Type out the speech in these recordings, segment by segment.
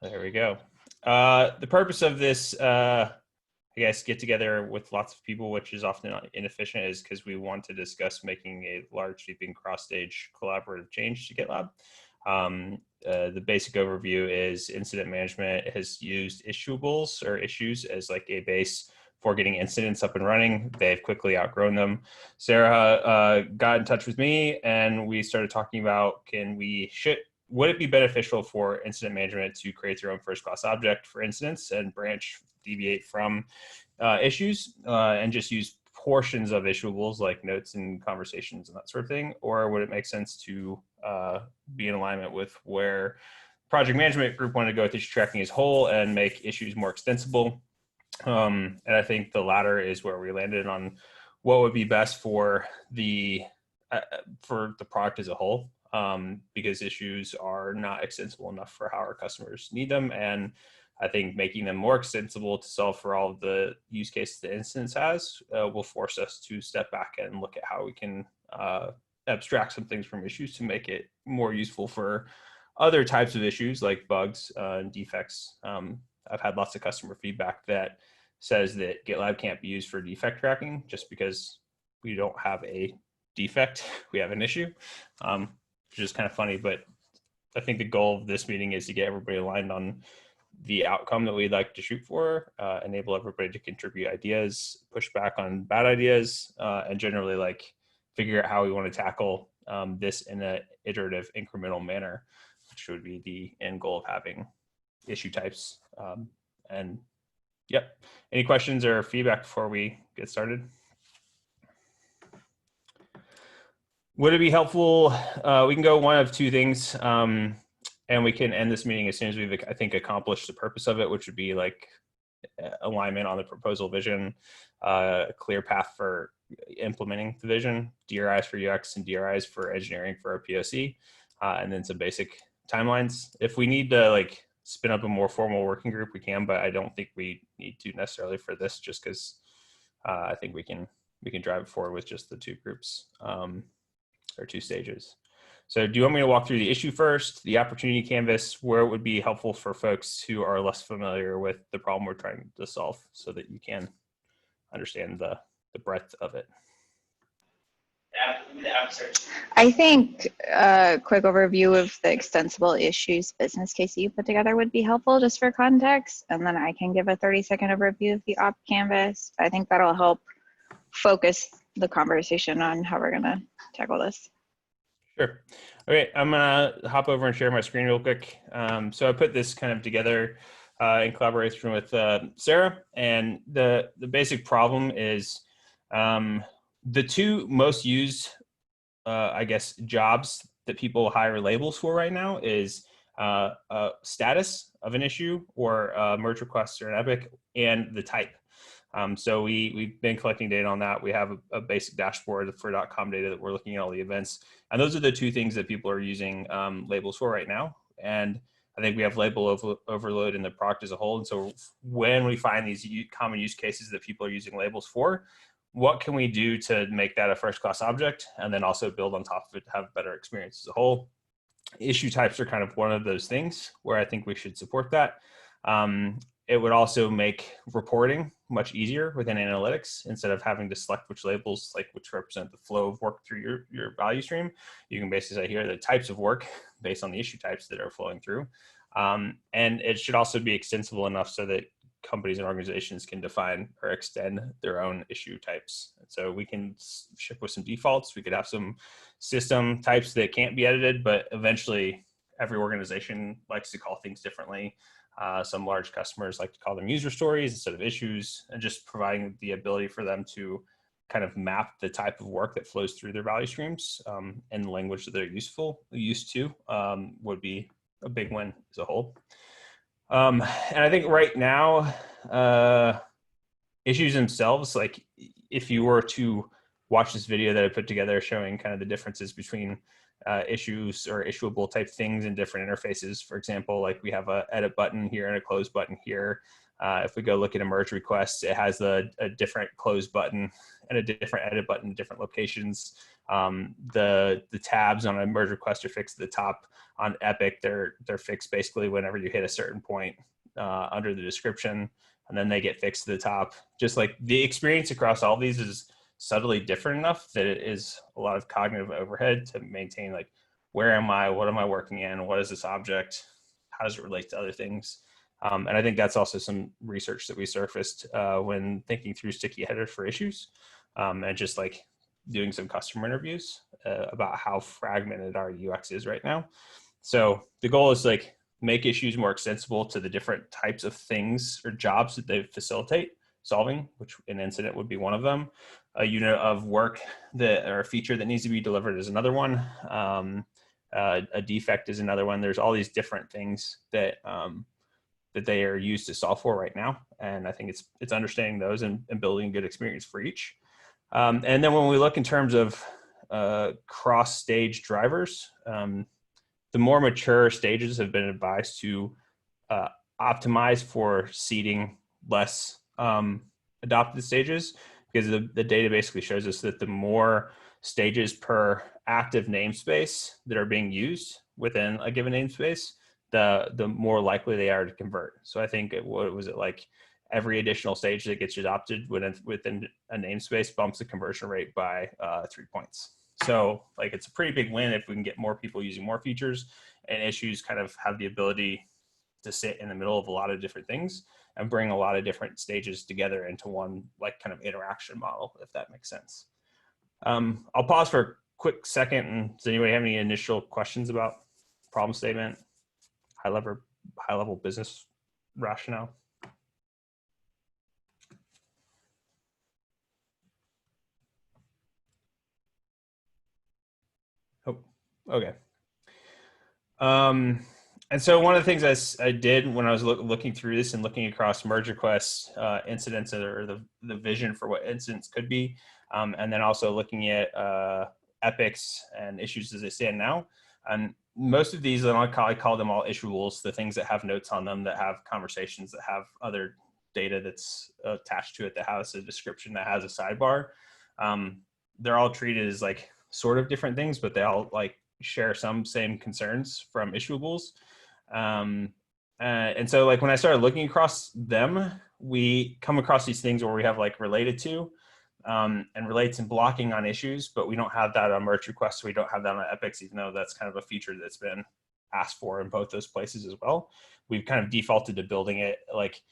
There we go. The purpose of this, I guess, get together with lots of people, which is often inefficient, is because we want to discuss making a large, sweeping, cross-stage collaborative change to GitLab. The basic overview is incident management has used issuables or issues as like a base for getting incidents up and running. They've quickly outgrown them. Sarah got in touch with me and we started talking about, would it be beneficial for incident management to create their own first-class object for incidents and deviate from issues and just use portions of issuables like notes and conversations and that sort of thing? Or would it make sense to be in alignment with where project management group wanted to go with issue tracking as whole and make issues more extensible? And I think the latter is where we landed on what would be best for the product as a whole, because issues are not extensible enough for how our customers need them. And I think making them more extensible to solve for all of the use cases the instance has will force us to step back and look at how we can abstract some things from issues to make it more useful for other types of issues like bugs and defects. I've had lots of customer feedback that says that GitLab can't be used for defect tracking just because we don't have a defect, we have an issue, which is kind of funny. But I think the goal of this meeting is to get everybody aligned on the outcome that we'd like to shoot for, enable everybody to contribute ideas, push back on bad ideas, and generally like figure out how we want to tackle this in an iterative incremental manner, which would be the end goal of having issue types. And yep, any questions or feedback before we get started? Would it be helpful? We can go one of two things, and we can end this meeting as soon as we've, I think, accomplished the purpose of it, which would be like alignment on the proposal vision, a clear path for implementing the vision, DRIs for UX and DRIs for engineering for our POC, and then some basic timelines. If we need to like spin up a more formal working group, we can, but I don't think we need to necessarily for this, just because I think we can drive it forward with just the two groups or two stages. So do you want me to walk through the issue first, the opportunity canvas, where it would be helpful for folks who are less familiar with the problem we're trying to solve so that you can understand the breadth of it? I think a quick overview of the extensible issues business case you put together would be helpful just for context. And then I can give a 30-second overview of the op canvas. I think that'll help focus the conversation on how we're going to tackle this. Sure. Okay, I'm gonna hop over and share my screen real quick. So I put this kind of together in collaboration with Sarah, and the basic problem is the two most used, I guess, jobs that people hire labels for right now is status of an issue or merge requests or an epic, and the type. So we've been collecting data on that. We have a basic dashboard for .com data that we're looking at all the events. And those are the two things that people are using labels for right now. And I think we have label overload in the product as a whole. And so when we find these common use cases that people are using labels for, what can we do to make that a first-class object and then also build on top of it to have a better experience as a whole? Issue types are kind of one of those things where I think we should support that. It would also make reporting much easier within analytics. Instead of having to select which labels, like which represent the flow of work through your value stream, you can basically say here are the types of work based on the issue types that are flowing through. And it should also be extensible enough so that companies and organizations can define or extend their own issue types. And so we can ship with some defaults. We could have some system types that can't be edited, but eventually every organization likes to call things differently. Some large customers like to call them user stories instead of issues, and just providing the ability for them to kind of map the type of work that flows through their value streams in the language that they're used to would be a big win as a whole. And I think right now, issues themselves, like if you were to watch this video that I put together showing kind of the differences between issues or issuable type things in different interfaces. For example, like we have a edit button here and a close button here. If we go look at a merge request, it has a different close button and a different edit button in different locations. The tabs on a merge request are fixed at the top. On Epic, they're fixed basically whenever you hit a certain point under the description, and then they get fixed to the top. Just like the experience across all these is subtly different enough that it is a lot of cognitive overhead to maintain, like, where am I? What am I working in? What is this object? How does it relate to other things? And I think that's also some research that we surfaced when thinking through sticky headers for issues, and just like doing some customer interviews about how fragmented our UX is right now. So the goal is like make issues more extensible to the different types of things or jobs that they facilitate solving, which an incident would be one of them. A unit of work that, or a feature that needs to be delivered is another one. A defect is another one. There's all these different things that that they are used to solve for right now, and I think it's understanding those and building a good experience for each. And then when we look in terms of cross-stage drivers, the more mature stages have been advised to optimize for seeding less adopted stages, because the data basically shows us that the more stages per active namespace that are being used within a given namespace, the more likely they are to convert. So I think what was it, like every additional stage that gets adopted within a namespace bumps the conversion rate by 3 points. So like it's a pretty big win if we can get more people using more features, and issues kind of have the ability to sit in the middle of a lot of different things and bring a lot of different stages together into one like kind of interaction model, if that makes sense. I'll pause for a quick second. And does anybody have any initial questions about problem statement, high level business rationale? Oh, okay. And so one of the things I did when I was looking through this and looking across merge requests, incidents, or the vision for what incidents could be, and then also looking at epics and issues as they stand now. And most of these, I call them all issuables, the things that have notes on them, that have conversations, that have other data that's attached to it, that has a description, that has a sidebar. They're all treated as like sort of different things, but they all like share some same concerns from issuables. And so like when I started looking across them, we come across these things where we have like related to and relates and blocking on issues, but we don't have that on merge requests. We don't have that on epics, even though that's kind of a feature that's been asked for in both those places as well. We've kind of defaulted to building it like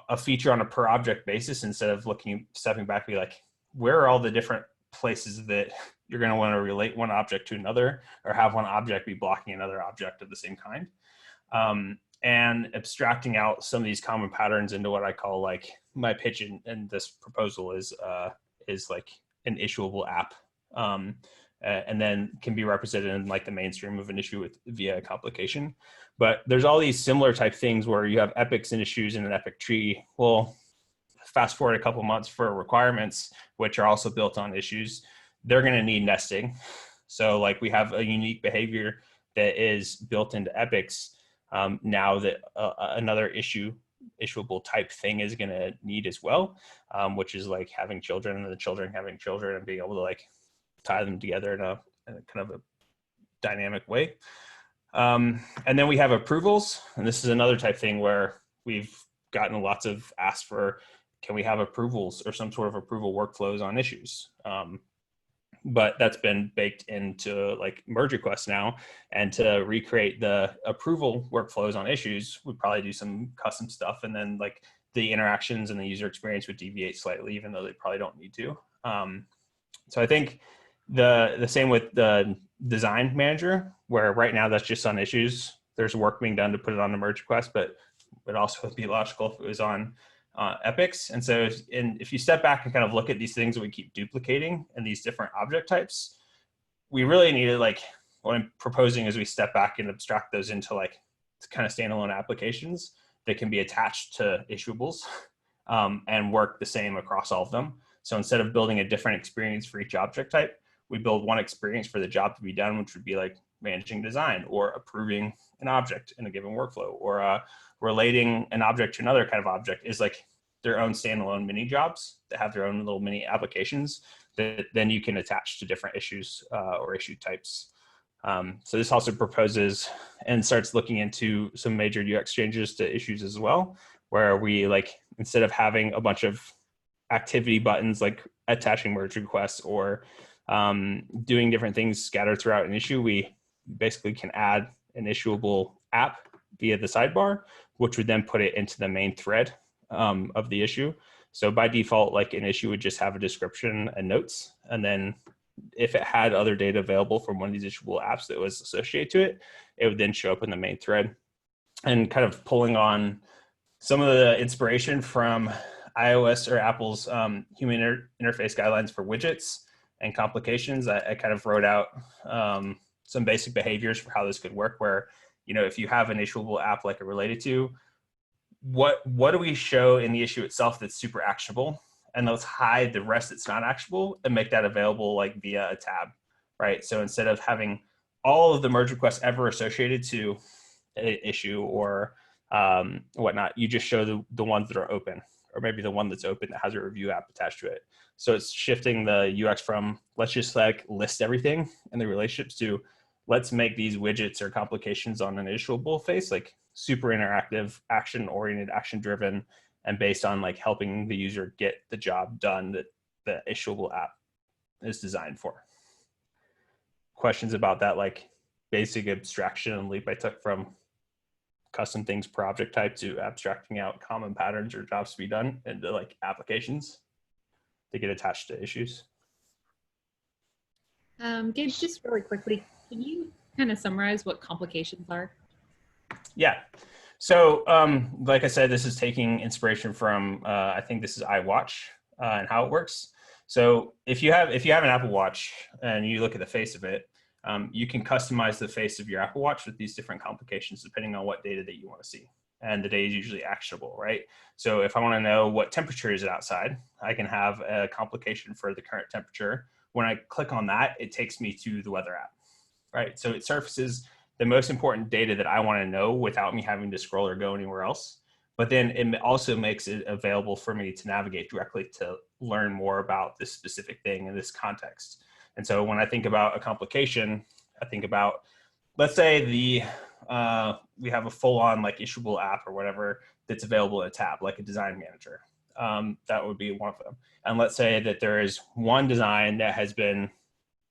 a feature on a per object basis, instead of stepping back, be like, where are all the different places that you're going to want to relate one object to another, or have one object be blocking another object of the same kind, and abstracting out some of these common patterns into what I call, like, my pitch in this proposal is like an issuable app, and then can be represented in like the mainstream of an issue via a complication. But there's all these similar type things where you have epics and issues in an epic tree. Well, fast forward a couple months for requirements, which are also built on issues, they're going to need nesting. So like we have a unique behavior that is built into epics now that another issuable type thing is going to need as well, which is like having children, and the children having children, and being able to like tie them together in a kind of a dynamic way. And then we have approvals, and this is another type thing where we've gotten lots of asks for, can we have approvals or some sort of approval workflows on issues? But that's been baked into like merge requests now. And to recreate the approval workflows on issues, we'd probably do some custom stuff. And then like the interactions and the user experience would deviate slightly, even though they probably don't need to. So I think the same with the design manager, where right now that's just on issues. There's work being done to put it on the merge request, but it also would be logical if it was on epics. And so if you step back and kind of look at these things that we keep duplicating and these different object types, we really need to, like, what I'm proposing is we step back and abstract those into like kind of standalone applications that can be attached to issuables and work the same across all of them. So instead of building a different experience for each object type, we build one experience for the job to be done, which would be like managing design or approving an object in a given workflow, or relating an object to another kind of object is like their own standalone mini jobs that have their own little mini applications. that then you can attach to different issues or issue types. So this also proposes and starts looking into some major UX changes to issues as well, where we like, instead of having a bunch of activity buttons like attaching merge requests or doing different things scattered throughout an issue, we basically can add an issuable app via the sidebar, which would then put it into the main thread of the issue. So by default, like an issue would just have a description and notes, and then if it had other data available from one of these issuable apps that was associated to it, it would then show up in the main thread. And kind of pulling on some of the inspiration from iOS or Apple's human interface guidelines for widgets and complications, I kind of wrote out some basic behaviors for how this could work, where, you know, if you have an issuable app like it related to, what do we show in the issue itself that's super actionable? And let's hide the rest that's not actionable and make that available like via a tab, right? So instead of having all of the merge requests ever associated to an issue or whatnot, you just show the ones that are open, or maybe the one that's open that has a review app attached to it. So it's shifting the UX from let's just like list everything and the relationships to let's make these widgets or complications on an issuable face like super interactive, action-oriented, action-driven, and based on like helping the user get the job done that the issuable app is designed for. Questions about that like basic abstraction and leap I took from custom things per object type to abstracting out common patterns or jobs to be done into like applications that get attached to issues. Gabe, just really quickly, can you kind of summarize what complications are? Yeah. So like I said, this is taking inspiration from, I think this is iWatch and how it works. So if you have an Apple Watch and you look at the face of it, you can customize the face of your Apple Watch with these different complications depending on what data that you want to see. And the data is usually actionable, right? So if I want to know what temperature is it outside, I can have a complication for the current temperature. When I click on that, it takes me to the weather app, right? So it surfaces the most important data that I want to know without me having to scroll or go anywhere else. But then it also makes it available for me to navigate directly to learn more about this specific thing in this context. And so when I think about a complication, I think about, let's say we have a full-on like issuable app or whatever that's available in a tab, like a design manager. That would be one of them. And let's say that there is one design that has been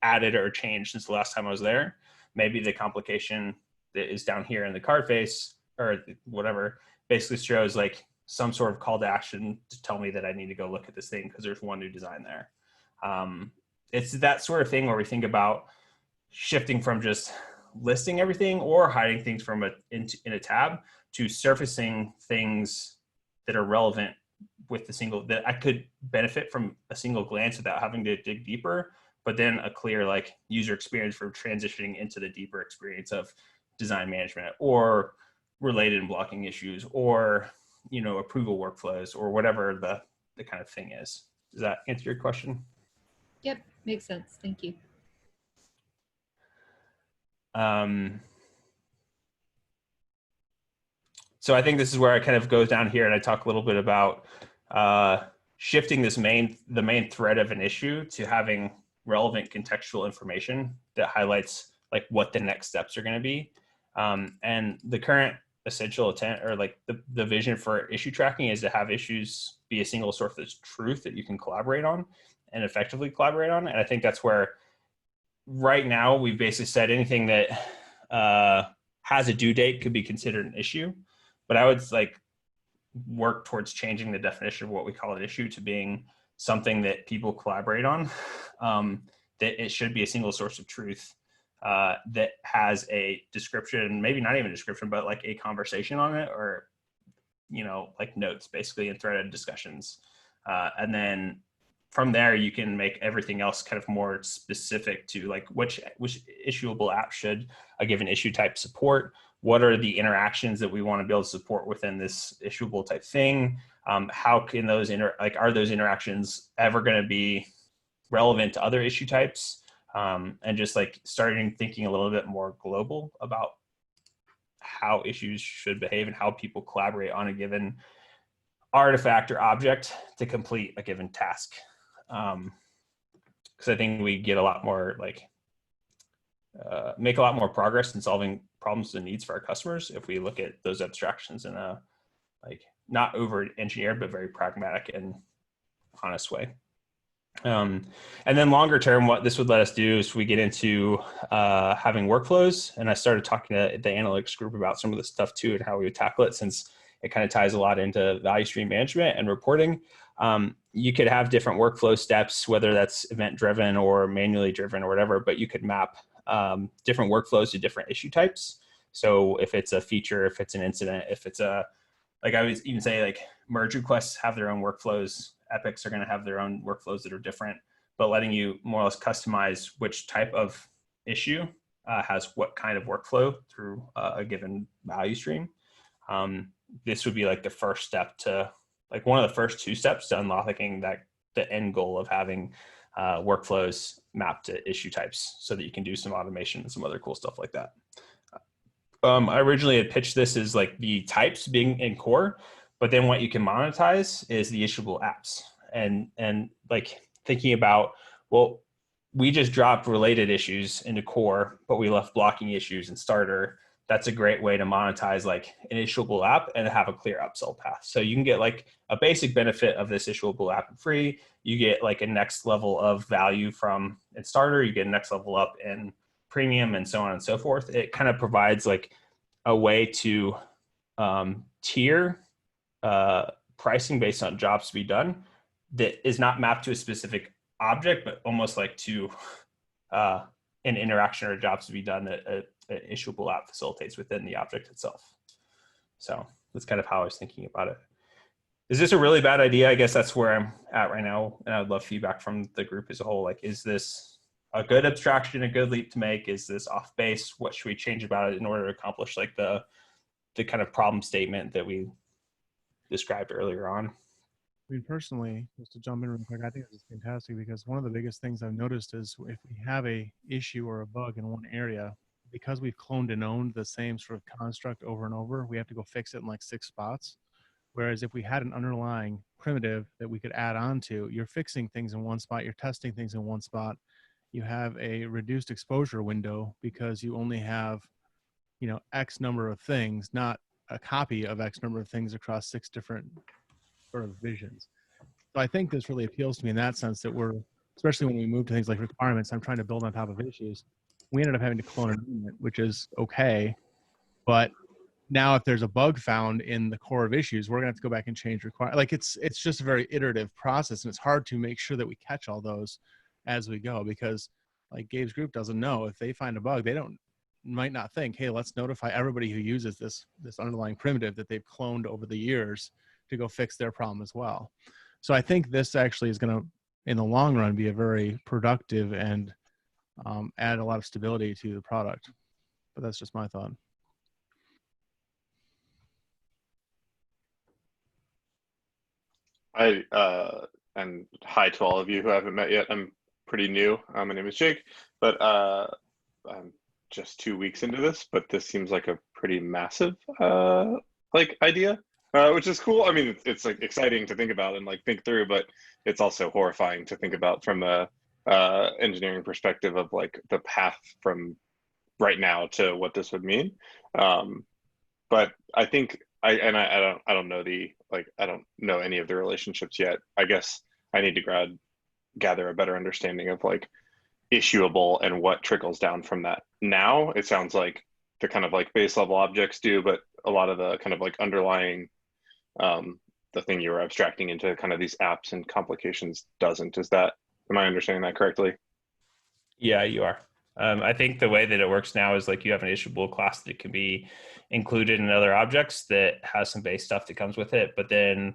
added or changed since the last time I was there. Maybe the complication that is down here in the card face or whatever basically shows like some sort of call to action to tell me that I need to go look at this thing because there's one new design there. It's that sort of thing where we think about shifting from just listing everything or hiding things from in a tab to surfacing things that are relevant with the single, that I could benefit from a single glance without having to dig deeper, but then a clear like user experience for transitioning into the deeper experience of design management or related and blocking issues or, you know, approval workflows or whatever the kind of thing is. Does that answer your question? Yep, makes sense. Thank you. So I think this is where I kind of goes down here and I talk a little bit about shifting the main thread of an issue to having relevant contextual information that highlights like what the next steps are going to be. And the current essential intent or like the vision for issue tracking is to have issues be a single source of truth that you can collaborate on and effectively collaborate on. And I think that's where right now we've basically said anything that has a due date could be considered an issue. But I would like work towards changing the definition of what we call an issue to being something that people collaborate on, that it should be a single source of truth that has a description, maybe not even a description, but like a conversation on it or, you know, like notes basically and threaded discussions. And then from there, you can make everything else kind of more specific to like which issuable app should a given issue type support. What are the interactions that we want to be able to support within this issuable type thing? How can those are those interactions ever going to be relevant to other issue types? And just like starting thinking a little bit more global about how issues should behave and how people collaborate on a given artifact or object to complete a given task. because I think we get a lot more make a lot more progress in solving problems and needs for our customers if we look at those abstractions in a not over engineered but very pragmatic and honest way. And then longer term, what this would let us do is we get into having workflows, and I started talking to the analytics group about some of this stuff too and how we would tackle it, since it kind of ties a lot into value stream management and reporting. You could have different workflow steps, whether that's event driven or manually driven or whatever, but you could map different workflows to different issue types. So if it's a feature, if it's an incident, if it's a, I would even say merge requests have their own workflows. Epics are going to have their own workflows that are different, but letting you more or less customize which type of issue has what kind of workflow through a given value stream. This would be the first step to, one of the first two steps to unlocking the end goal of having workflows mapped to issue types so that you can do some automation and some other cool stuff like that. I originally had pitched this as the types being in core, but then what you can monetize is the issuable apps, and thinking about, well, we just dropped related issues into core, but we left blocking issues in starter. That's a great way to monetize an issuable app and have a clear upsell path. So you can get a basic benefit of this issuable app and free. You get a next level of value from in starter. You get a next level up in premium, and so on and so forth. It kind of provides a way to tier pricing based on jobs to be done that is not mapped to a specific object, but almost to an interaction or jobs to be done that an issuable app facilitates within the object itself. So that's kind of how I was thinking about it. Is this a really bad idea? I guess that's where I'm at right now, and I'd love feedback from the group as a whole. Is this a good abstraction, a good leap to make? Is this off base? What should we change about it in order to accomplish the kind of problem statement that we described earlier on? I mean, personally, just to jump in real quick, I think this is fantastic, because one of the biggest things I've noticed is if we have a issue or a bug in one area, because we've cloned and owned the same sort of construct over and over, we have to go fix it in 6 spots. Whereas if we had an underlying primitive that we could add on to, you're fixing things in one spot, you're testing things in one spot, you have a reduced exposure window because you only have, X number of things, not a copy of X number of things across 6 different sort of visions. So I think this really appeals to me in that sense, that we're, especially when we move to things like requirements, I'm trying to build on top of issues. We ended up having to clone an element, which is okay. But now if there's a bug found in the core of issues, we're gonna have to go back and change it's just a very iterative process, and it's hard to make sure that we catch all those as we go, because Gabe's group doesn't know if they find a bug, they might not think, hey, let's notify everybody who uses this underlying primitive that they've cloned over the years to go fix their problem as well. So I think this actually is going to, in the long run, be a very productive and add a lot of stability to the product. But that's just my thought. And hi to all of you who haven't met yet. I'm pretty new. My name is Jake, but I'm just 2 weeks into this, but this seems like a pretty massive idea, which is cool. I mean, it's exciting to think about and think through, but it's also horrifying to think about from a engineering perspective of the path from right now to what this would mean. But I think I don't know I don't know any of the relationships yet. I guess I need to gather a better understanding of issuable and what trickles down from that. Now it sounds like the kind of base level objects do, but a lot of the kind of underlying the thing you were abstracting into kind of these apps and complications doesn't. Am I understanding that correctly? Yeah, you are. I think the way that it works now is you have an issuable class that can be included in other objects that has some base stuff that comes with it. But then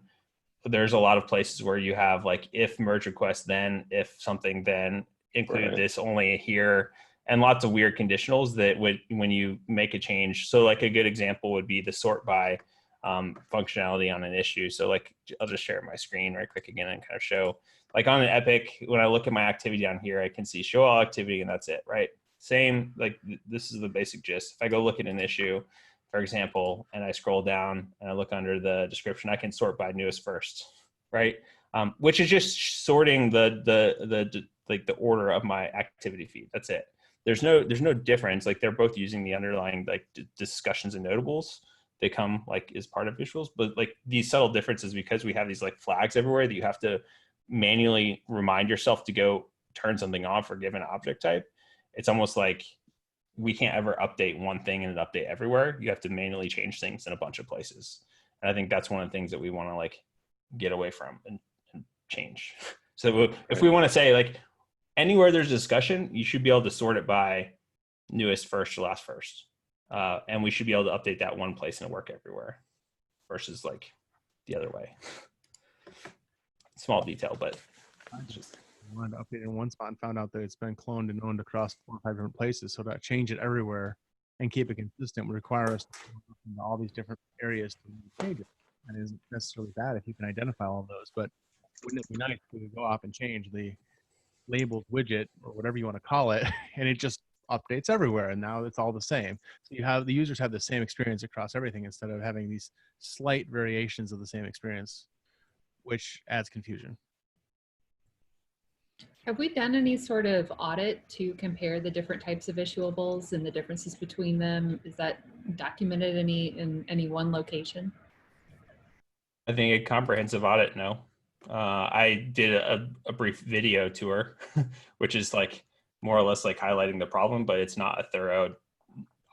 there's a lot of places where you have if merge request, then if something, then include this only here, and lots of weird conditionals that would, when you make a change. So a good example would be the sort by functionality on an issue. So I'll just share my screen right quick again and kind of show on an epic, when I look at my activity down here, I can see show all activity and that's it, right? Same, this is the basic gist. If I go look at an issue, for example, and I scroll down and I look under the description, I can sort by newest first, right? Which is just sorting the like the order of my activity feed. That's it. There's no difference. Like they're both using the underlying like discussions and notables. They come like as part of visuals, but like these subtle differences, because we have these like flags everywhere that you have to manually remind yourself to go turn something on for a given object type. It's almost like we can't ever update one thing and update everywhere. You have to manually change things in a bunch of places. And I think that's one of the things that we want to like get away from and change. So if we want to say like anywhere there's discussion, you should be able to sort it by newest first to last first. And we should be able to update that one place and work everywhere versus like the other way. Small detail, but it's just wanted to update in one spot and found out that it's been cloned and owned across 4 or 5 different places. So to change it everywhere and keep it consistent would require us to go into all these different areas to change it. And it isn't necessarily bad if you can identify all of those, but wouldn't it be nice to go off and change the labeled widget or whatever you want to call it, and it just updates everywhere, and now it's all the same. So you have the users have the same experience across everything instead of having these slight variations of the same experience, which adds confusion. Have we done any sort of audit to compare the different types of issuables and the differences between them? Is that documented in any one location? I think a comprehensive audit, no. I did a brief video tour, which is like more or less like highlighting the problem, but it's not a thorough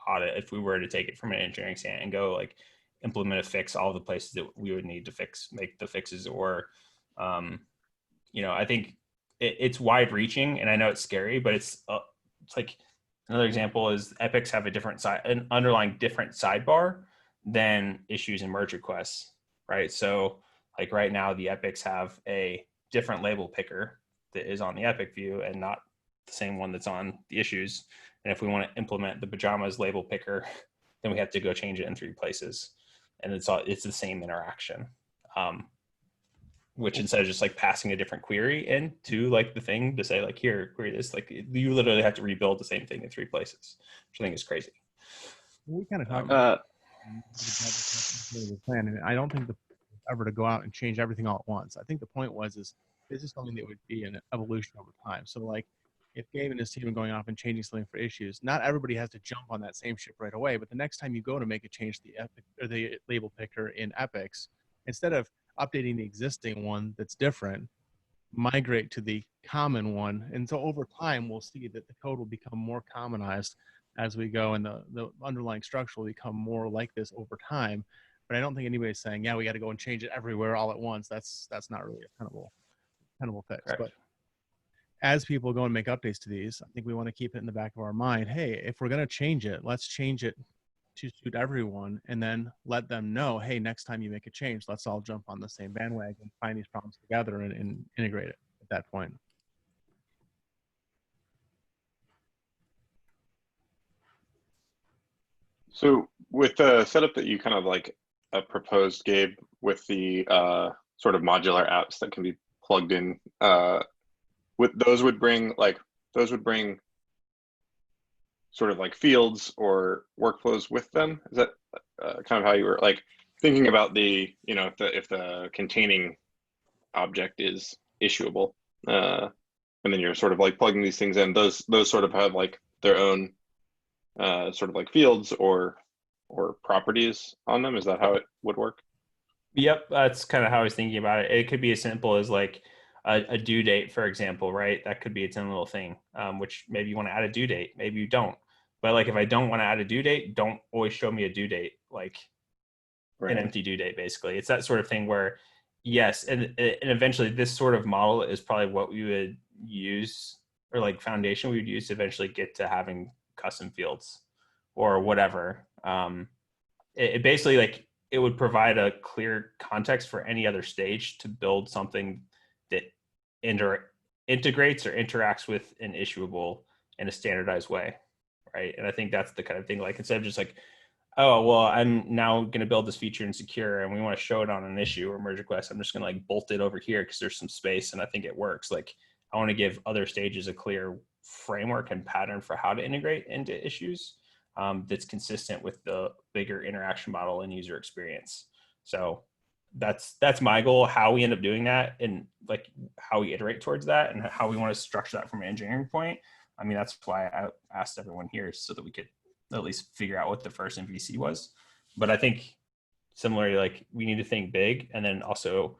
audit. If we were to take it from an engineering stand and go like implement a fix, all the places that we would need to make the fixes, or, I think it's wide reaching, and I know it's scary, but it's like another example is epics have an underlying different sidebar than issues and merge requests, right? So like right now, the epics have a different label picker that is on the epic view and not the same one that's on the issues. And if we want to implement the pajamas label picker, then we have to go change it in 3 places. And it's the same interaction, which instead of just like passing a different query into like the thing to say like, here, query this, like you literally have to rebuild the same thing in 3 places, which I think is crazy. We kind of talked about the plan, and I don't think the ever to go out and change everything all at once. I think the point is this is something that would be an evolution over time. So like if Gabe and his team are going off and changing something for issues, not everybody has to jump on that same ship right away. But the next time you go to make a change to the epic or the label picker in epics, instead of updating the existing one that's different, migrate to the common one. And so over time, we'll see that the code will become more commonized as we go, and the underlying structure will become more like this over time. But I don't think anybody's saying, yeah, we got to go and change it everywhere all at once. That's not really a tenable fix. Correct. But as people go and make updates to these, I think we want to keep it in the back of our mind. Hey, if we're going to change it, let's change it to suit everyone, and then let them know, hey, next time you make a change, let's all jump on the same bandwagon, find these problems together, and integrate it at that point. So with the setup that you kind of like proposed, Gabe, with the sort of modular apps that can be plugged in, those would bring sort of like fields or workflows with them. Is that kind of how you were like thinking about the, if the containing object is issuable, and then you're sort of like plugging these things in, those sort of have like their own sort of like fields or properties on them? Is that how it would work? Yep, that's kind of how I was thinking about it. It could be as simple as like a due date, for example, right? That could be its own little thing, which maybe you want to add a due date, maybe you don't. But like if I don't want to add a due date, don't always show me a due date, like an empty due date, basically. It's that sort of thing where, yes, and eventually this sort of model is probably what we would use, or like foundation we would use to eventually get to having custom fields or whatever. It basically like it would provide a clear context for any other stage to build something that integrates or interacts with an issuable in a standardized way, right? And I think that's the kind of thing, like instead of just like, oh, well, I'm now going to build this feature in Secure and we want to show it on an issue or merge request, I'm just going to like bolt it over here because there's some space and I think it works. Like I want to give other stages a clear framework and pattern for how to integrate into issues that's consistent with the bigger interaction model and user experience. So that's my goal. How we end up doing that and like how we iterate towards that and how we want to structure that from an engineering point. I mean, that's why I asked everyone here so that we could at least figure out what the first MVC was. But I think similarly, like we need to think big and then also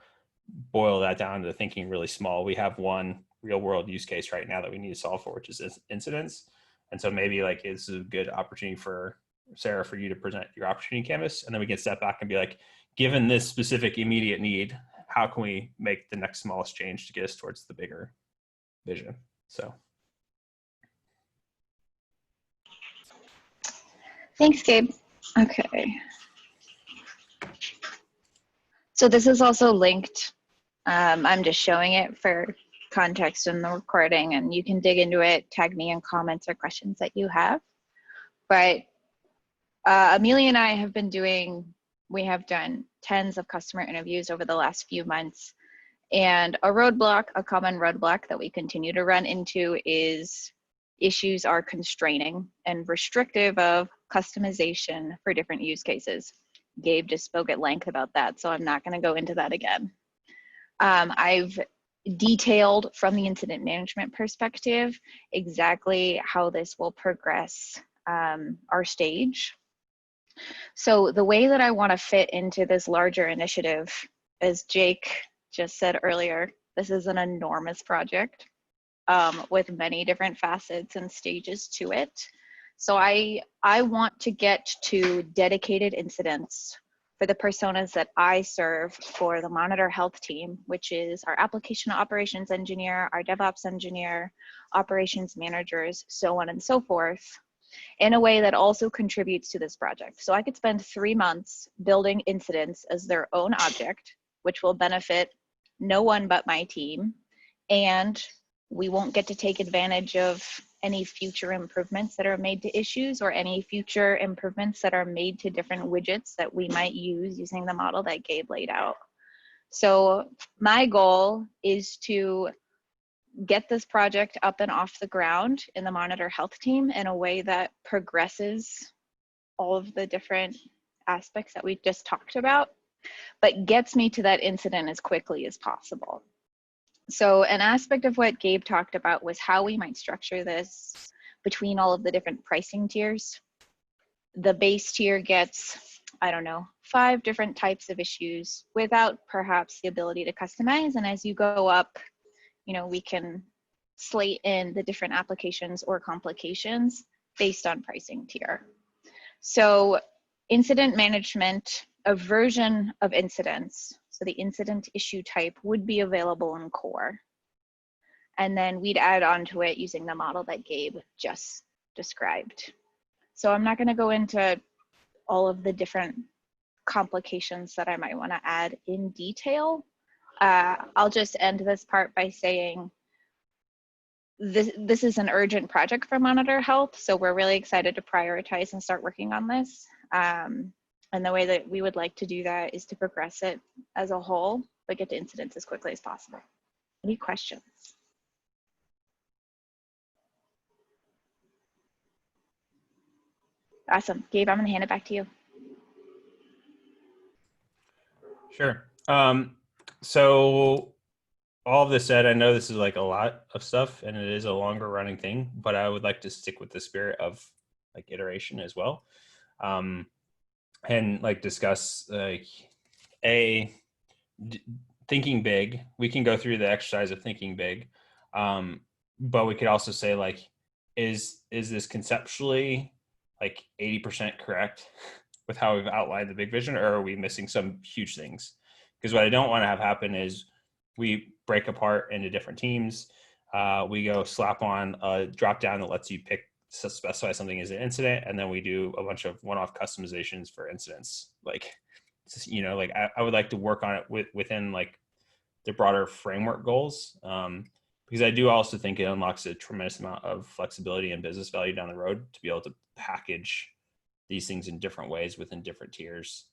boil that down to thinking really small. We have one real world use case right now that we need to solve for, which is incidents. And so maybe like it's a good opportunity for Sarah, for you to present your opportunity canvas. And then we can step back and be like, given this specific immediate need, how can we make the next smallest change to get us towards the bigger vision? So. Thanks, Gabe. Okay. So this is also linked. I'm just showing it for context in the recording, and you can dig into it, tag me in comments or questions that you have. But Amelia and I have been we have done tens of customer interviews over the last few months. And a common roadblock that we continue to run into is issues are constraining and restrictive of customization for different use cases. Gabe just spoke at length about that, so I'm not going to go into that again. I've detailed from the incident management perspective exactly how this will progress our stage. So the way that I want to fit into this larger initiative, as Jake just said earlier, this is an enormous project with many different facets and stages to it. So I want to get to dedicated incidents for the personas that I serve for the Monitor Health team, which is our application operations engineer, our DevOps engineer, operations managers, so on and so forth, in a way that also contributes to this project. So I could spend 3 months building incidents as their own object, which will benefit no one but my team, and we won't get to take advantage of any future improvements that are made to issues or any future improvements that are made to different widgets that we might use using the model that Gabe laid out. So my goal is to get this project up and off the ground in the Monitor Health team in a way that progresses all of the different aspects that we just talked about, but gets me to that incident as quickly as possible. So an aspect of what Gabe talked about was how we might structure this between all of the different pricing tiers. The base tier gets, I don't know, 5 different types of issues without perhaps the ability to customize. And as you go up, you know, we can slate in the different applications or complications based on pricing tier. So incident management, a version of incidents, so the incident issue type would be available in core. And then we'd add on to it using the model that Gabe just described. So I'm not going to go into all of the different complications that I might want to add in detail. I'll just end this part by saying this is an urgent project for Monitor Health, so we're really excited to prioritize and start working on this. And the way that we would like to do that is to progress it as a whole, but get to incidents as quickly as possible. Any questions? Awesome. Gabe, I'm going to hand it back to you. Sure. So all of this said, I know this is like a lot of stuff and it is a longer running thing, but I would like to stick with the spirit of like iteration as well. And like discuss like thinking big. We can go through the exercise of thinking big, but we could also say like, is this conceptually like 80% correct with how we've outlined the big vision, or are we missing some huge things? Because what I don't want to have happen is we break apart into different teams. We go slap on a drop down that lets you specify something as an incident, and then we do a bunch of one-off customizations for incidents. Like, you know, like I would like to work on it within like the broader framework goals, because I do also think it unlocks a tremendous amount of flexibility and business value down the road to be able to package these things in different ways within different tiers,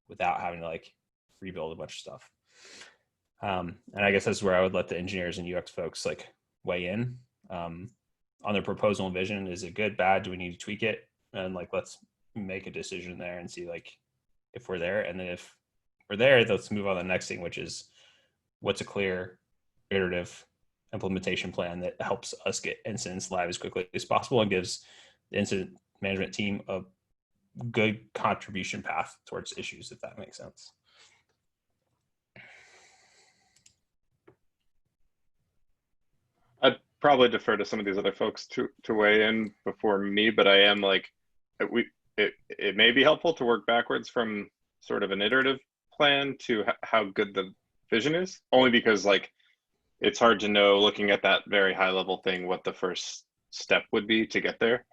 without having to like rebuild a bunch of stuff. And I guess that's where I would let the engineers and UX folks like weigh in on their proposal and vision. Is it good, bad? Do we need to tweak it? And like, let's make a decision there and see like if we're there. And then if we're there, let's move on to the next thing, which is what's a clear iterative implementation plan that helps us get incidents live as quickly as possible and gives the incident management team a good contribution path towards issues, if that makes sense. I'd probably defer to some of these other folks to weigh in before me, but I am like, it may be helpful to work backwards from sort of an iterative plan to how good the vision is, only because like it's hard to know looking at that very high level thing what the first step would be to get there,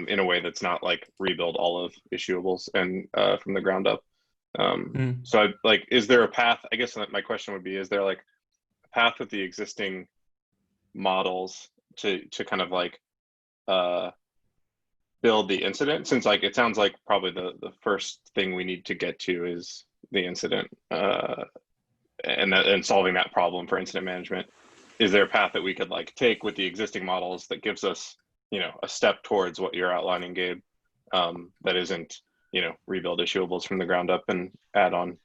in a way that's not like rebuild all of issuables and from the ground up. So I, like, is there a path? I guess my question would be, is there like a path with the existing models to kind of like build the incident, since like it sounds like probably the first thing we need to get to is the incident, and solving that problem for incident management. Is there a path that we could like take with the existing models that gives us, you know, a step towards what you're outlining, Gabe, that isn't, you know, rebuild issuables from the ground up and add on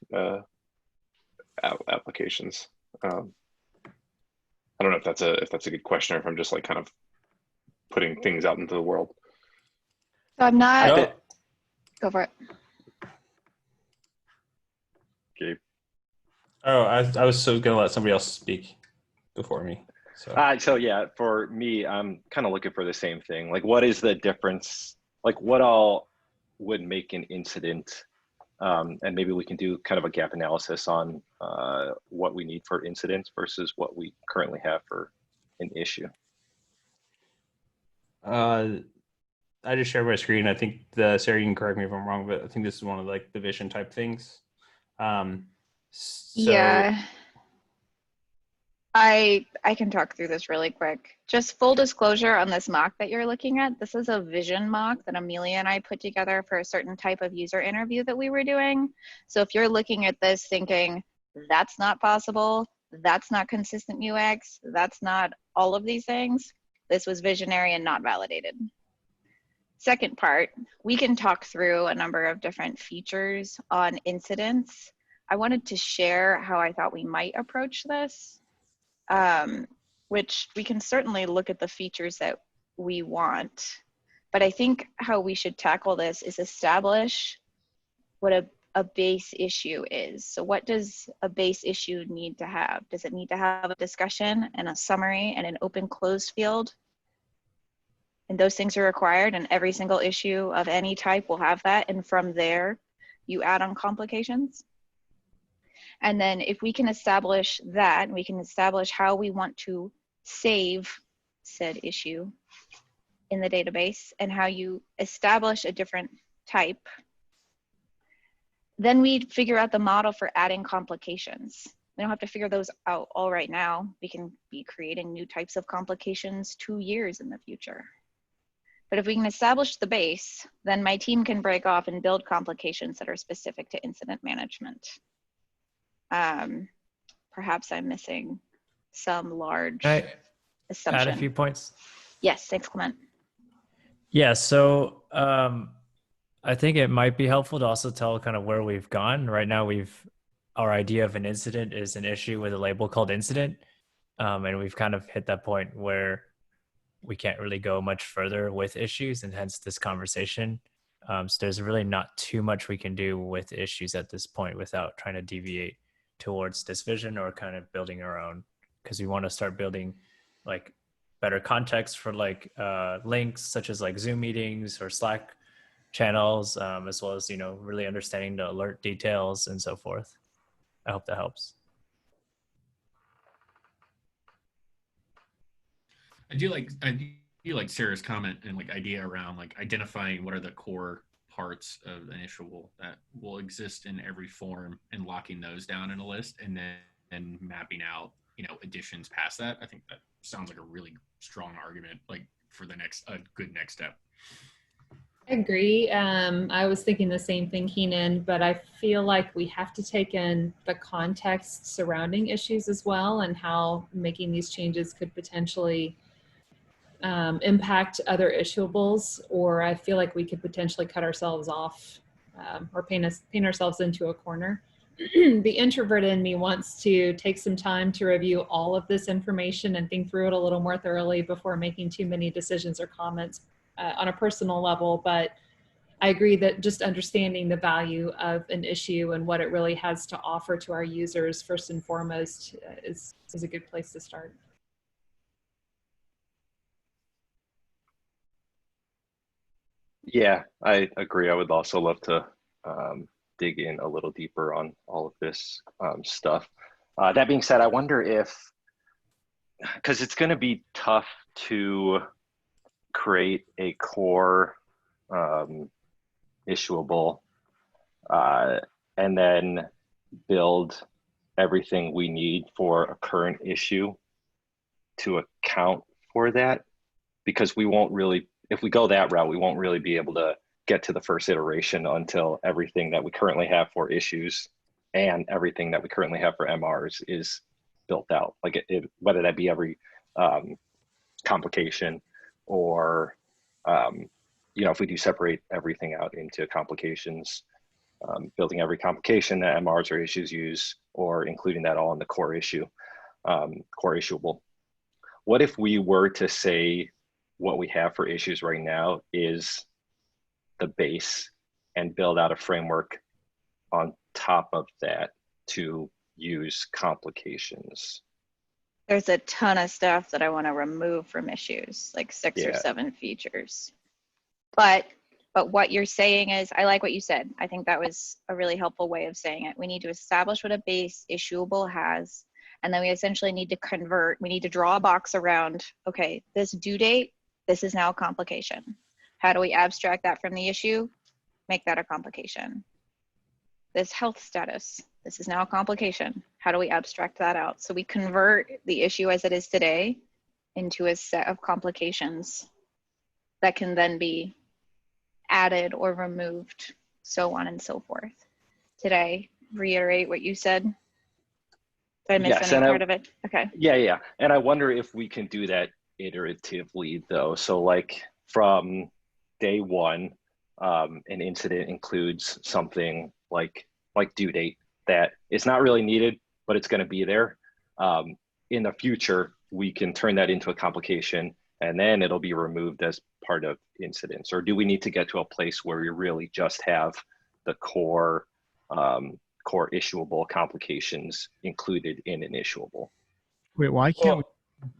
applications? I don't know if that's a good question, or if I'm just like kind of putting things out into the world. So I'm not. Go for it. Gabe. Oh, I was so gonna let somebody else speak before me. So yeah, for me, I'm kind of looking for the same thing. Like, what is the difference? Like, what all would make an incident? And maybe we can do kind of a gap analysis on what we need for incidents versus what we currently have for an issue. I just shared my screen. I think Sarah, you can correct me if I'm wrong, but I think this is one of like the vision type things. Yeah. I can talk through this really quick. Just full disclosure on this mock that you're looking at. This is a vision mock that Amelia and I put together for a certain type of user interview that we were doing. So if you're looking at this thinking, that's not possible, that's not consistent UX, that's not all of these things, this was visionary and not validated. Second part, we can talk through a number of different features on incidents. I wanted to share how I thought we might approach this. Which we can certainly look at the features that we want, but I think how we should tackle this is establish what a base issue is. So what does a base issue need to have? Does it need to have a discussion and a summary and an open closed field? And those things are required, and every single issue of any type will have that, and from there you add on complications. And then if we can establish that, we can establish how we want to save said issue in the database and how you establish a different type, then we figure out the model for adding complications. We don't have to figure those out all right now. We can be creating new types of complications 2 years in the future. But if we can establish the base, then my team can break off and build complications that are specific to incident management. Perhaps I'm missing some large assumption. Add a few points. Yes, thanks, Clement. Yeah, so I think it might be helpful to also tell kind of where we've gone. Right now, our idea of an incident is an issue with a label called incident, and we've kind of hit that point where we can't really go much further with issues, and hence this conversation. So there's really not too much we can do with issues at this point without trying to deviate towards this vision or kind of building our own, because we want to start building like better context for like links such as like Zoom meetings or Slack channels, as well as, you know, really understanding the alert details and so forth. I hope that helps. I do like Sarah's comment and like idea around like identifying what are the core parts of an issuable that will exist in every form and locking those down in a list, and then mapping out, you know, additions past that. I think that sounds like a really strong argument, like for a good next step. I agree. I was thinking the same thing, Keenan, but I feel like we have to take in the context surrounding issues as well, and how making these changes could potentially impact other issuables, or I feel like we could potentially cut ourselves off or paint ourselves into a corner. the introvert in me wants to take some time to review all of this information and think through it a little more thoroughly before making too many decisions or comments on a personal level. But I agree that just understanding the value of an issue and what it really has to offer to our users first and foremost is a good place to start. Yeah, I agree. I would also love to dig in a little deeper on all of this stuff. That being said, I wonder if, because it's going to be tough to create a core issuable and then build everything we need for a current issue to account for that, because we won't really, if we go that route, we won't really be able to get to the first iteration until everything that we currently have for issues and everything that we currently have for MRs is built out. Like whether that be every complication or, you know, if we do separate everything out into complications, building every complication that MRs or issues use, or including that all in the core issue, core issuable. What if we were to say what we have for issues right now is the base and build out a framework on top of that to use complications? There's a ton of stuff that I want to remove from issues, like 6 or 7 features. But what you're saying is, I like what you said. I think that was a really helpful way of saying it. We need to establish what a base issuable has, and then we essentially need to convert. We need to draw a box around, okay, this due date, this is now a complication. How do we abstract that from the issue? Make that a complication. This health status, this is now a complication. How do we abstract that out? So we convert the issue as it is today into a set of complications that can then be added or removed, so on and so forth. Did I reiterate what you said? Did I miss any part of it? Okay. Yeah. And I wonder if we can do that iteratively though. So like from day one, an incident includes something like due date that is not really needed, but it's going to be there. In the future, we can turn that into a complication and then it'll be removed as part of incidents. Or do we need to get to a place where we really just have the core issuable complications included in an issuable? Wait, why can't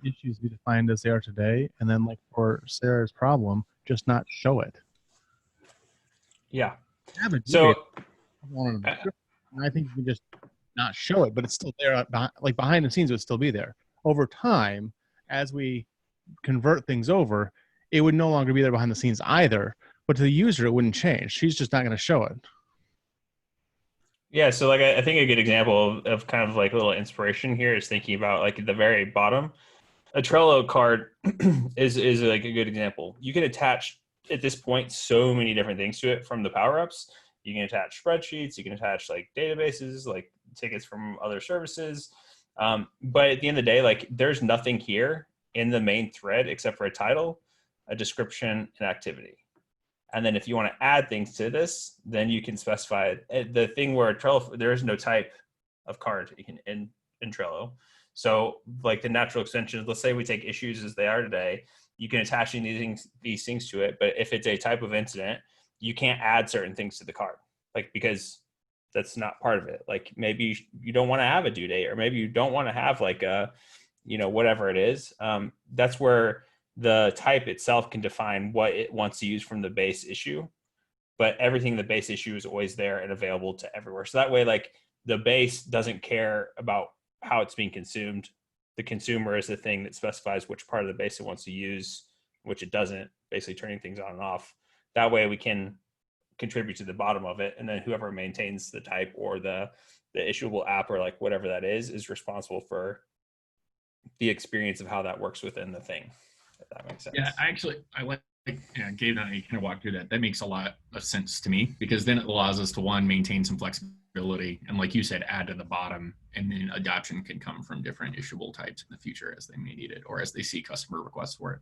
issues be defined as they are today, and then like for Sarah's problem, just not show it? Yeah. So I think you can just not show it, but it's still there. Like behind the scenes, it would still be there. Over time, as we convert things over, it would no longer be there behind the scenes either. But to the user, it wouldn't change. She's just not going to show it. Yeah, so like I think a good example of kind of like a little inspiration here is thinking about like at the very bottom, a Trello card is like a good example. You can attach at this point so many different things to it from the power-ups. You can attach spreadsheets, you can attach like databases, like tickets from other services. But at the end of the day, like there's nothing here in the main thread except for a title, a description, and activity. And then if you want to add things to this, then you can specify the thing where Trello, there is no type of card in Trello. So like the natural extensions, let's say we take issues as they are today, you can attach these things to it. But if it's a type of incident, you can't add certain things to the card, like because that's not part of it. Like maybe you don't want to have a due date, or maybe you don't want to have like a, you know, whatever it is. That's where the type itself can define what it wants to use from the base issue, but everything in the base issue is always there and available to everywhere. So that way, like the base doesn't care about how it's being consumed. The consumer is the thing that specifies which part of the base it wants to use, which it doesn't, basically turning things on and off. That way we can contribute to the bottom of it. And then whoever maintains the type or the issuable app or like whatever that is responsible for the experience of how that works within the thing. If that makes sense. Yeah, I like Gabe and I kind of walked through that. That makes a lot of sense to me, because then it allows us to, one, maintain some flexibility, and like you said, add to the bottom, and then adoption can come from different issuable types in the future as they may need it or as they see customer requests for it.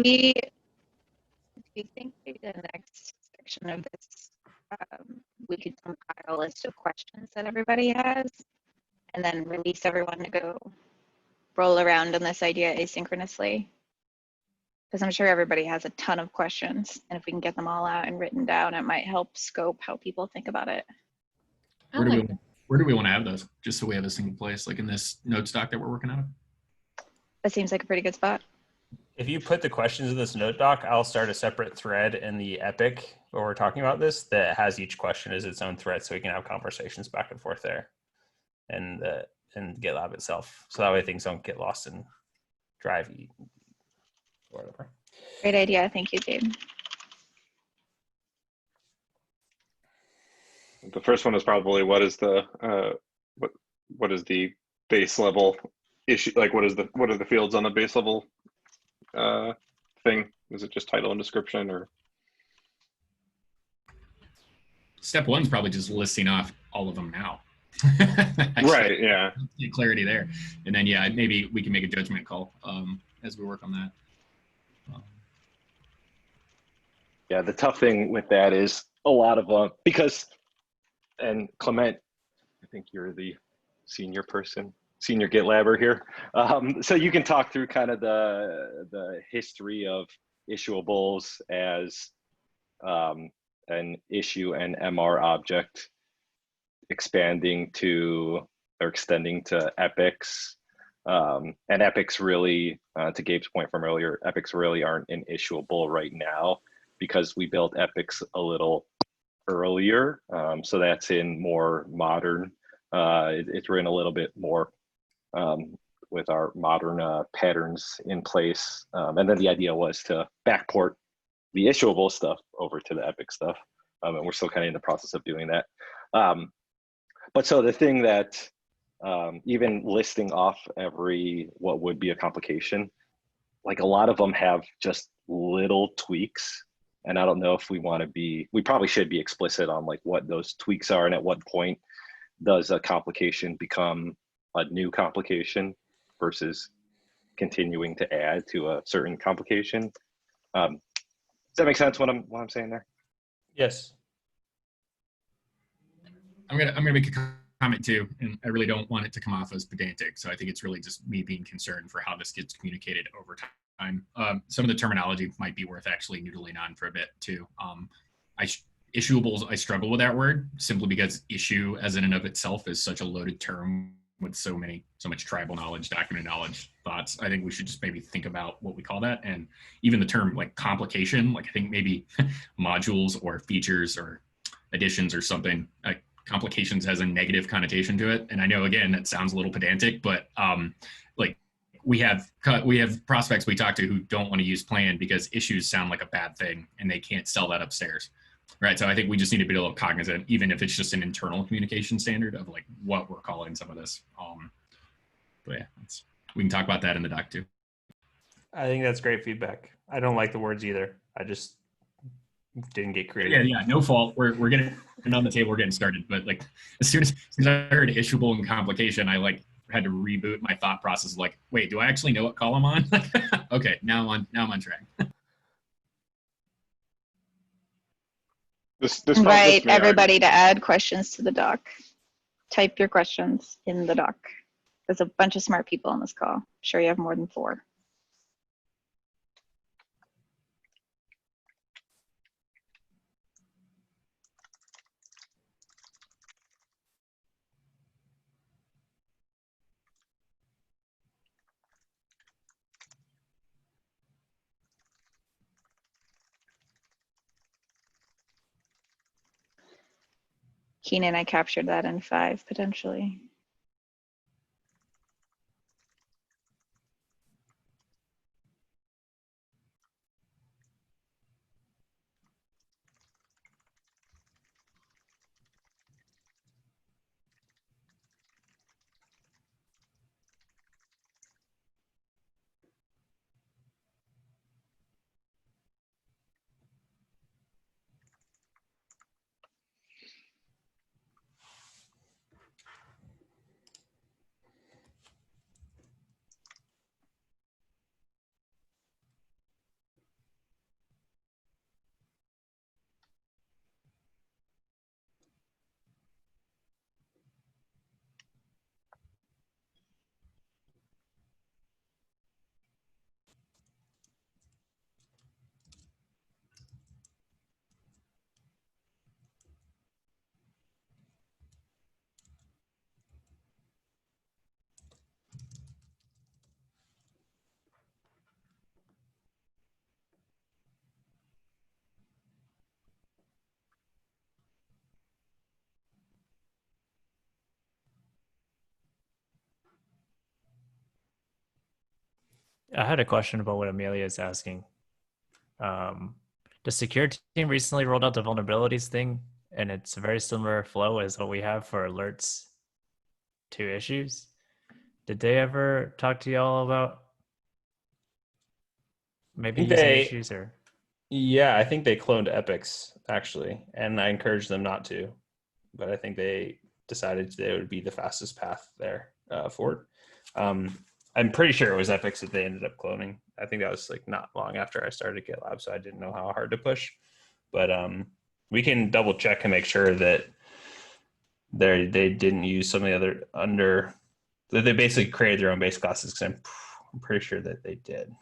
We, do you think maybe the next section of this, we could compile a list of questions that everybody has and then release everyone to go roll around on this idea asynchronously? Because I'm sure everybody has a ton of questions, and if we can get them all out and written down, it might help scope how people think about it. Where do we want to have those? Just so we have a single place, like in this notes doc that we're working on. That seems like a pretty good spot. If you put the questions in this note doc, I'll start a separate thread in the Epic where we're talking about this that has each question as its own thread, so we can have conversations back and forth there, and GitLab itself, so that way things don't get lost in Drive or whatever. Great idea. Thank you, Gabe. The first one is probably what is the base level issue? Like what are the fields on the base level thing? Is it just title and description, or? Step one's probably just listing off all of them now. Right. Yeah. Get clarity there, and then yeah, maybe we can make a judgment call as we work on that. Yeah, the tough thing with that is a lot of them, because, and Clement, I think you're the senior GitLabber here. So you can talk through kind of the history of issuables as an issue and MR object expanding to or extending to epics. And epics really, to Gabe's point from earlier, epics really aren't an issuable right now because we built epics a little earlier. So that's in more modern, it's written a little bit more with our modern patterns in place. And then the idea was to backport the issuable stuff over to the epic stuff. And we're still kind of in the process of doing that. But so the thing that even listing off what would be a complication, like a lot of them have just little tweaks. And I don't know if we probably should be explicit on like what those tweaks are and at what point does a complication become a new complication versus continuing to add to a certain complication. Does that make sense what I'm saying there? Yes. I'm gonna make a comment too, and I really don't want it to come off as pedantic. So I think it's really just me being concerned for how this gets communicated over time. Some of the terminology might be worth actually noodling on for a bit too. Issuables, I struggle with that word simply because issue as in and of itself is such a loaded term with so much tribal knowledge, document knowledge, thoughts. I think we should just maybe think about what we call that. And even the term like complication, like I think maybe modules or features or additions or something, complications has a negative connotation to it. And I know, again, that sounds a little pedantic, but like we have prospects we talk to who don't want to use plan because issues sound like a bad thing and they can't sell that upstairs. Right. So I think we just need to be a little cognizant, even if it's just an internal communication standard of like what we're calling some of this. But yeah, we can talk about that in the doc too. I think that's great feedback. I don't like the words either. I just didn't get creative. Yeah, no fault. We're getting on the table. We're getting started. But like as soon as I heard issuable and complication, I like had to reboot my thought process. Like, wait, do I actually know what call I'm on? Okay, now I'm on track. Invite everybody to add questions to the doc. Type your questions in the doc. There's a bunch of smart people on this call. I'm sure you have more than 4. Keenan, I captured that in 5 potentially. I had a question about what Amelia is asking. The security team recently rolled out the vulnerabilities thing, and it's a very similar flow as what we have for alerts to issues. Did they ever talk to y'all about maybe think using they- issues or? Yeah, I think they cloned Epics actually, and I encouraged them not to, but I think they decided it would be the fastest path there forward. I'm pretty sure it was Epics that they ended up cloning. I think that was like not long after I started GitLab, so I didn't know how hard to push. But we can double check and make sure that they didn't use some of the other that they basically created their own base classes, because I'm pretty sure that they did.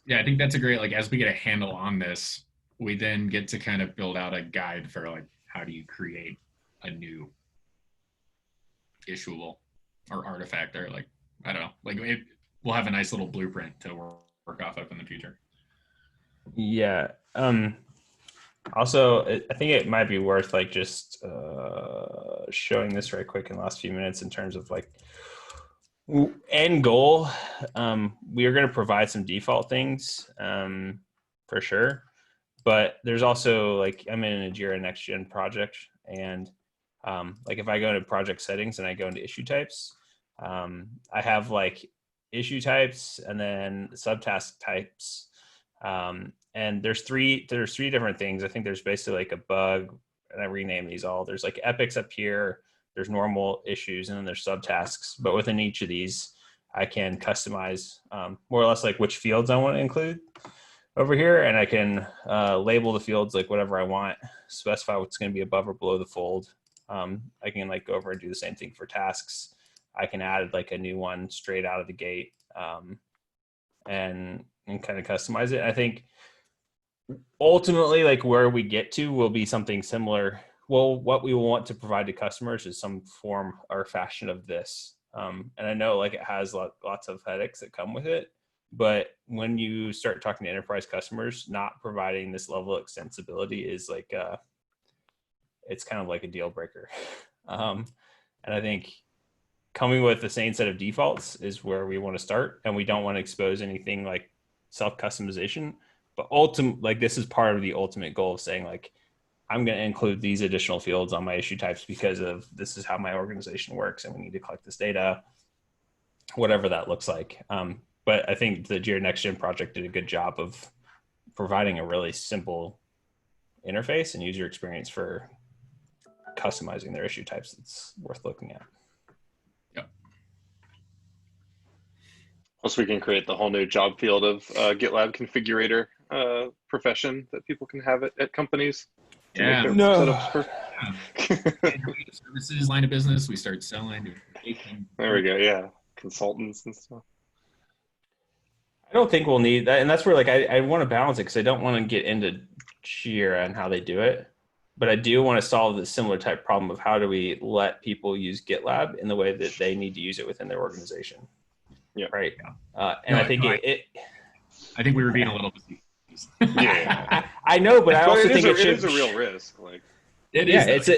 Yeah, I think that's a great, like, as we get a handle on this, we then get to kind of build out a guide for like, how do you create a new issuable or artifact, or like, I don't know, like we'll have a nice little blueprint to work off of in the future. Yeah. Also, I think it might be worth like just showing this right quick in the last few minutes in terms of like end goal. We are going to provide some default things for sure, but there's also like, I'm in a Jira Next Gen project, and like if I go into project settings and I go into issue types, I have like issue types and then subtask types. And there's three different things. I think there's basically like a bug, and I rename these all. There's like epics up here, there's normal issues, and then there's subtasks. But within each of these, I can customize more or less like which fields I want to include over here, and I can label the fields like whatever I want, specify what's going to be above or below the fold. I can like go over and do the same thing for tasks. I can add like a new one straight out of the gate, and kind of customize it. I think ultimately, like where we get to will be something similar. Well, what we want to provide to customers is some form or fashion of this. And I know like it has lots of headaches that come with it, but when you start talking to enterprise customers, not providing this level of extensibility is like, it's kind of like a deal breaker. And I think coming with the same set of defaults is where we want to start, and we don't want to expose anything like self-customization. But ultimately, like this is part of the ultimate goal of saying like, I'm going to include these additional fields on my issue types because of this is how my organization works, and we need to collect this data, whatever that looks like. But I think the Jira Next Gen project did a good job of providing a really simple interface and user experience for customizing their issue types. It's worth looking at. Plus, we can create the whole new job field of GitLab configurator profession that people can have at companies to Yeah. make their No. setups for. Services line of business, we start selling. There we go. Yeah, consultants and stuff. I don't think we'll need that, and that's where like I want to balance it, because I don't want to get into Jira and how they do it, but I do want to solve the similar type problem of how do we let people use GitLab in the way that they need to use it within their organization. Yeah. Right. And No, I think no, I think we were being a little busy. Yeah. I know, but I also think it is a real risk. Like, It yeah, is.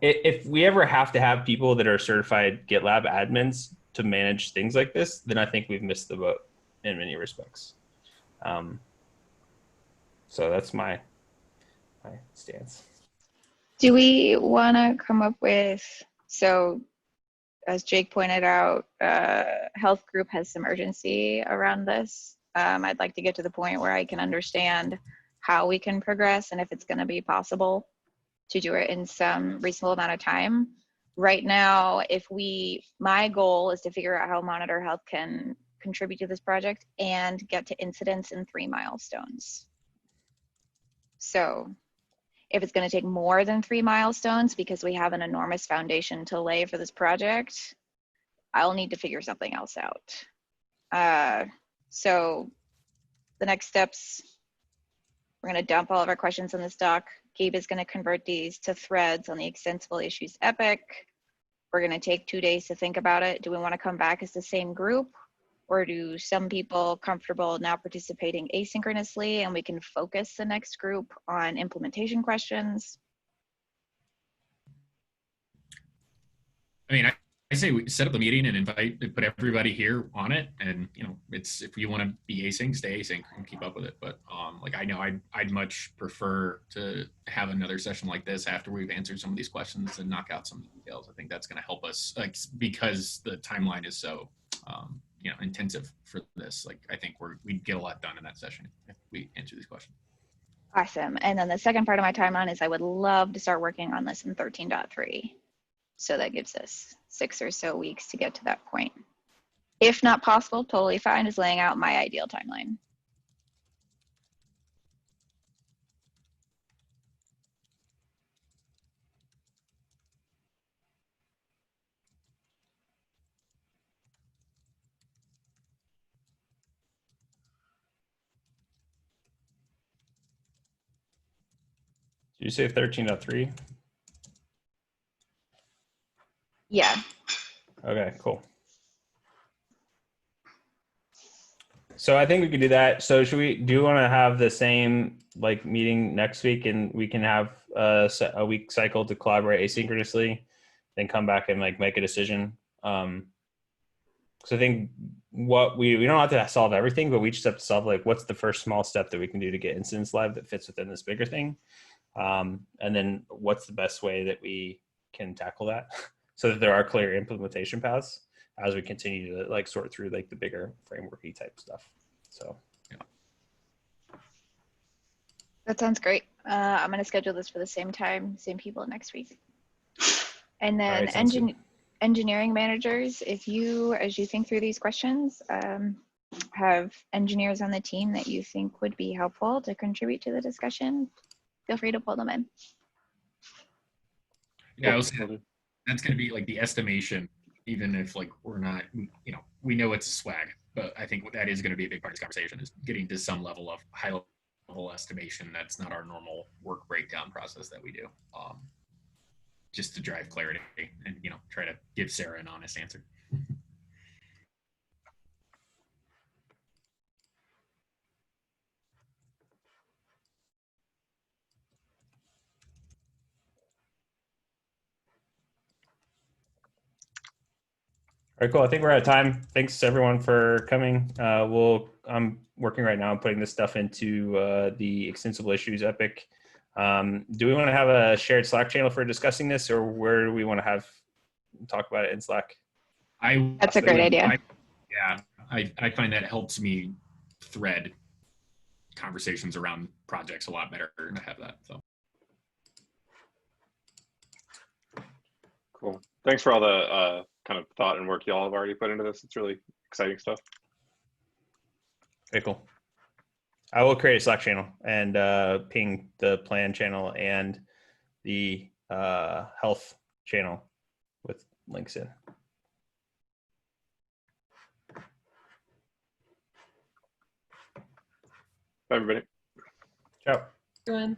if we ever have to have people that are certified GitLab admins to manage things like this, then I think we've missed the boat in many respects. So that's my stance. Do we want to come up with, so as Jake pointed out, health group has some urgency around this. I'd like to get to the point where I can understand how we can progress and if it's going to be possible to do it in some reasonable amount of time. Right now, my goal is to figure out how Monitor Health can contribute to this project and get to incidents in 3 milestones. So if it's going to take more than 3 milestones because we have an enormous foundation to lay for this project, I'll need to figure something else out. So the next steps, we're going to dump all of our questions in this doc. Gabe is going to convert these to threads on the Extensible Issues Epic. We're going to take 2 days to think about it. Do we want to come back as the same group? Or do some people comfortable now participating asynchronously and we can focus the next group on implementation questions? I mean, I say we set up a meeting and put everybody here on it, and it's if you want to be async, stay async and keep up with it. But like I know I'd much prefer to have another session like this after we've answered some of these questions and knock out some details. I think that's going to help us, like, because the timeline is so intensive for this. Like, I think we'd get a lot done in that session if we answer these questions. Awesome. And then the second part of my timeline is I would love to start working on this in 13.3. So that gives us 6 or so weeks to get to that point. If not possible, totally fine, is laying out my ideal timeline. Did you say 13.3? Yeah. Okay, cool. So I think we could do that. So do you want to have the same like meeting next week, and we can have a week cycle to collaborate asynchronously, then come back and like make a decision. So I think what we don't have to solve everything, but we just have to solve like what's the first small step that we can do to get incidents live that fits within this bigger thing. And then what's the best way that we can tackle that so that there are clear implementation paths as we continue to like sort through like the bigger frameworky type stuff. So yeah. That sounds great. I'm going to schedule this for the same time, same people next week. And then engineering managers, if you, as you think through these questions, have engineers on the team that you think would be helpful to contribute to the discussion, feel free to pull them in. Yeah, that's going to be like the estimation, even if like we're not, we know it's a swag, but I think that is going to be a big part of this conversation, is getting to some level of high level estimation. That's not our normal work breakdown process that we do, just to drive clarity and try to give Sarah an honest answer. All right, cool. I think we're out of time. Thanks everyone for coming. I'm working right now on putting this stuff into the Extensible Issues Epic. Do we want to have a shared Slack channel for discussing this, or where do we want to talk about it in Slack? That's a great idea. I find that helps me thread conversations around projects a lot better to have that. So cool. Thanks for all the kind of thought and work y'all have already put into this. It's really exciting stuff. Okay, cool. I will create a Slack channel and ping the plan channel and the health channel with links in. Bye, everybody. Ciao. Everyone.